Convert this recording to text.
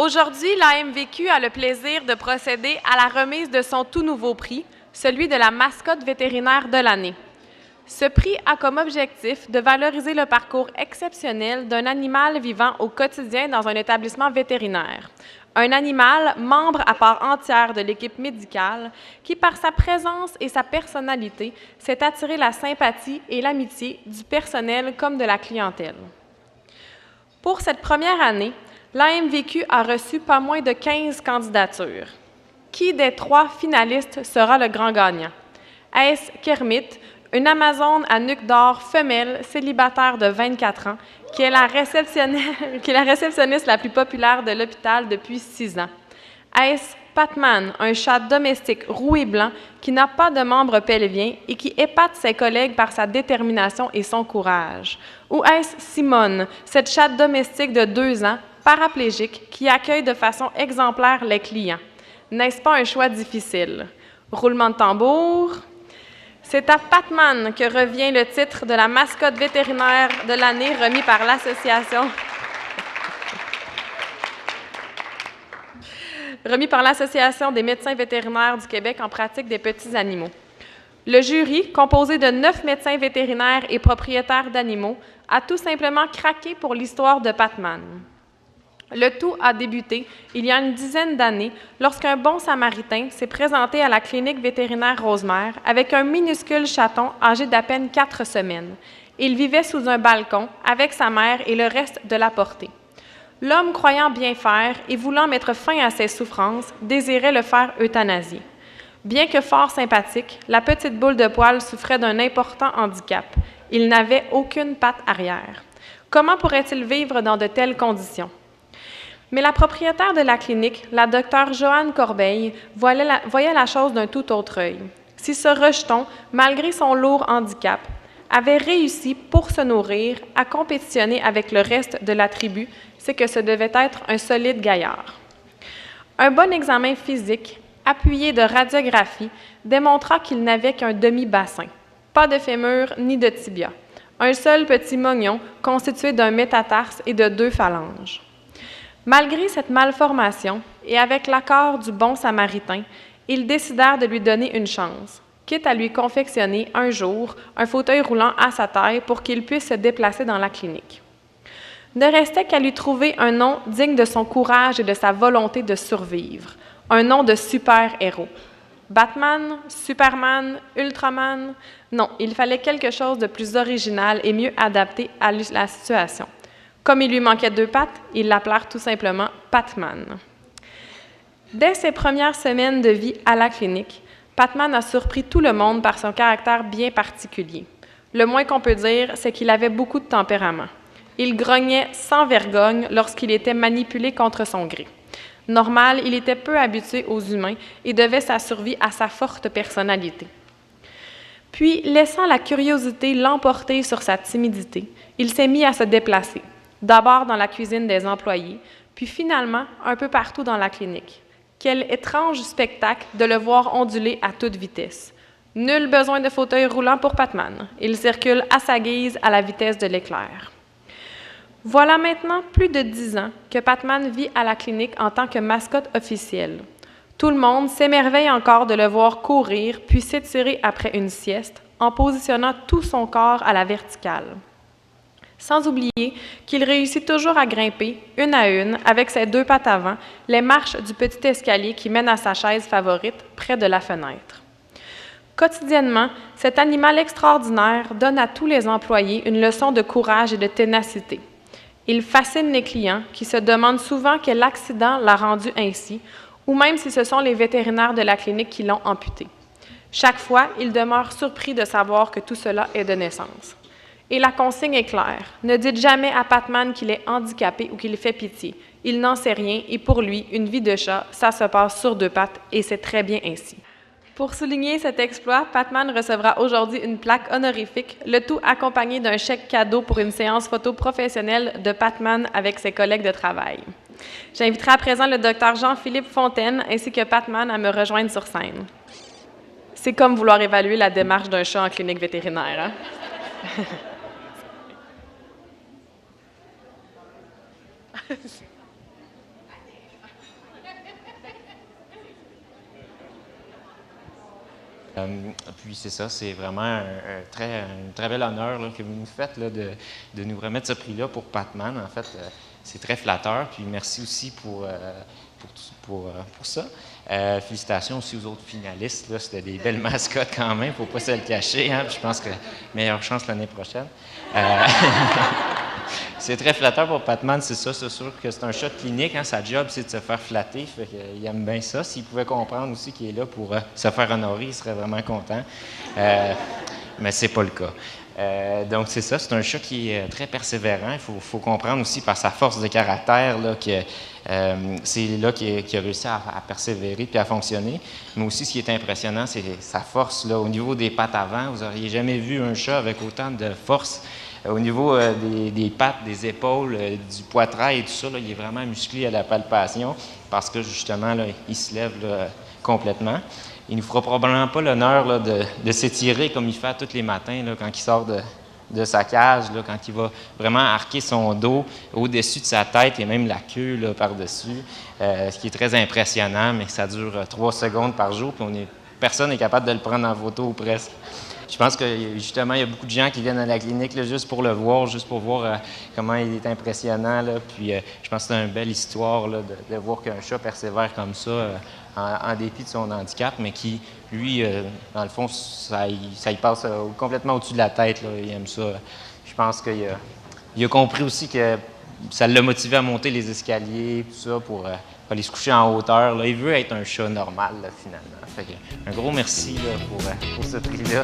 Aujourd'hui, l'AMVQ a le plaisir de procéder à la remise de son tout nouveau prix, celui de la mascotte vétérinaire de l'année. Ce prix a comme objectif de valoriser le parcours exceptionnel d'un animal vivant au quotidien dans un établissement vétérinaire. Un animal membre à part entière de l'équipe médicale qui, par sa présence et sa personnalité, s'est attiré la sympathie et l'amitié du personnel comme de la clientèle. Pour cette première année, l'AMVQ a reçu pas moins de 15 candidatures. Qui des 3 finalistes sera le grand gagnant? Est-ce Kermit, une Amazone à nuque d'or femelle célibataire de 24 ans, qui est la réceptionniste la plus populaire de l'hôpital depuis 6 ans? Est-ce Patman, un chat domestique roux et blanc qui n'a pas de membre pelvien et qui épate ses collègues par sa détermination et son courage? Ou est-ce Simone, cette chatte domestique de 2 ans, paraplégique, qui accueille de façon exemplaire les clients? N'est-ce pas un choix difficile? Roulement de tambour. C'est à Patman que revient le titre de la mascotte vétérinaire de l'année remis par l'Association des médecins vétérinaires du Québec en pratique des petits animaux. Le jury, composé de 9 médecins vétérinaires et propriétaires d'animaux, a tout simplement craqué pour l'histoire de Patman. Le tout a débuté il y a une dizaine d'années lorsqu'un bon samaritain s'est présenté à la clinique vétérinaire Rosemère avec un minuscule chaton âgé d'à peine 4 semaines. Il vivait sous un balcon avec sa mère et le reste de la portée. L'homme, croyant bien faire et voulant mettre fin à ses souffrances, désirait le faire euthanasier. Bien que fort sympathique, la petite boule de poil souffrait d'un important handicap. Il n'avait aucune patte arrière. Comment pourrait-il vivre dans de telles conditions? Mais la propriétaire de la clinique, la docteure Joanne Corbeil, voyait la chose d'un tout autre œil. Si ce rejeton, malgré son lourd handicap, avait réussi, pour se nourrir, à compétitionner avec le reste de la tribu, c'est que ce devait être un solide gaillard. Un bon examen physique, appuyé de radiographie, démontra qu'il n'avait qu'un demi-bassin, pas de fémur ni de tibia, un seul petit mognon constitué d'un métatarse et de 2 phalanges. Malgré cette malformation, et avec l'accord du bon samaritain, ils décidèrent de lui donner une chance, quitte à lui confectionner un jour un fauteuil roulant à sa taille pour qu'il puisse se déplacer dans la clinique. Ne restait qu'à lui trouver un nom digne de son courage et de sa volonté de survivre, un nom de super-héros. Batman, Superman, Ultraman? Non, il fallait quelque chose de plus original et mieux adapté à la situation. Comme il lui manquait 2 pattes, ils l'appelèrent tout simplement Patman. Dès ses premières semaines de vie à la clinique, Patman a surpris tout le monde par son caractère bien particulier. Le moins qu'on peut dire, c'est qu'il avait beaucoup de tempérament. Il grognait sans vergogne lorsqu'il était manipulé contre son gré. Normal, il était peu habitué aux humains et devait sa survie à sa forte personnalité. Puis, laissant la curiosité l'emporter sur sa timidité, il s'est mis à se déplacer. D'abord dans la cuisine des employés, puis finalement un peu partout dans la clinique. Quel étrange spectacle de le voir onduler à toute vitesse. Nul besoin de fauteuil roulant pour Patman. Il circule à sa guise à la vitesse de l'éclair. Voilà maintenant plus de 10 ans que Patman vit à la clinique en tant que mascotte officielle. Tout le monde s'émerveille encore de le voir courir puis s'étirer après une sieste en positionnant tout son corps à la verticale. Sans oublier qu'il réussit toujours à grimper, une à une, avec ses 2 pattes avant, les marches du petit escalier qui mène à sa chaise favorite, près de la fenêtre. Quotidiennement, cet animal extraordinaire donne à tous les employés une leçon de courage et de ténacité. Il fascine les clients qui se demandent souvent quel accident l'a rendu ainsi, ou même si ce sont les vétérinaires de la clinique qui l'ont amputé. Chaque fois, ils demeurent surpris de savoir que tout cela est de naissance. Et la consigne est claire. Ne dites jamais à Patman qu'il est handicapé ou qu'il fait pitié. Il n'en sait rien et pour lui, une vie de chat, ça se passe sur 2 pattes et c'est très bien ainsi. Pour souligner cet exploit, Patman recevra aujourd'hui une plaque honorifique, le tout accompagné d'un chèque cadeau pour une séance photo professionnelle de Patman avec ses collègues de travail. J'inviterai à présent le Dr Jean-Philippe Fontaine ainsi que Patman à me rejoindre sur scène. C'est comme vouloir évaluer la démarche d'un chat en clinique vétérinaire, hein? Puis c'est ça, c'est vraiment un très bel honneur là, que vous nous faites là, de nous remettre ce prix-là pour Patman. En fait, c'est très flatteur. Puis merci aussi pour ça. Félicitations aussi aux autres finalistes. Là, c'était des belles mascottes quand même, il ne faut pas se le cacher. Hein? Je pense que meilleure chance l'année prochaine. C'est très flatteur pour Patman, c'est ça, c'est sûr que c'est un chat clinique, hein, sa job c'est de se faire flatter, fait qu'il aime bien ça. S'il pouvait comprendre aussi qu'il est là pour se faire honorer, il serait vraiment content. Mais c'est pas le cas. Donc c'est ça, c'est un chat qui est très persévérant. Il faut comprendre aussi par sa force de caractère là, que c'est là qu'il a réussi à persévérer puis à fonctionner. Mais aussi ce qui est impressionnant, c'est sa force là, au niveau des pattes avant. Vous n'auriez jamais vu un chat avec autant de force. Au niveau des pattes, des épaules, du poitrail et tout ça, là, il est vraiment musclé à la palpation parce que justement, là, il se lève là, complètement. Il ne nous fera probablement pas l'honneur là, de s'étirer comme il fait tous les matins là, quand il sort de sa cage, là, quand il va vraiment arquer son dos au-dessus de sa tête et même la queue là, par-dessus, ce qui est très impressionnant, mais ça dure 3 secondes par jour, puis personne n'est capable de le prendre en photo ou presque. Je pense que justement, il y a beaucoup de gens qui viennent à la clinique là, juste pour le voir, juste pour voir comment il est impressionnant. Là. Puis je pense que c'est une belle histoire là, de voir qu'un chat persévère comme ça en dépit de son handicap, mais qui, lui, dans le fond, ça y passe complètement au-dessus de la tête. Là. Il aime ça. Je pense qu'il a compris aussi que ça l'a motivé à monter les escaliers, tout ça, pour aller se coucher en hauteur. Là. Il veut être un chat normal, là, finalement. Fait que, un gros merci là, pour ce prix-là.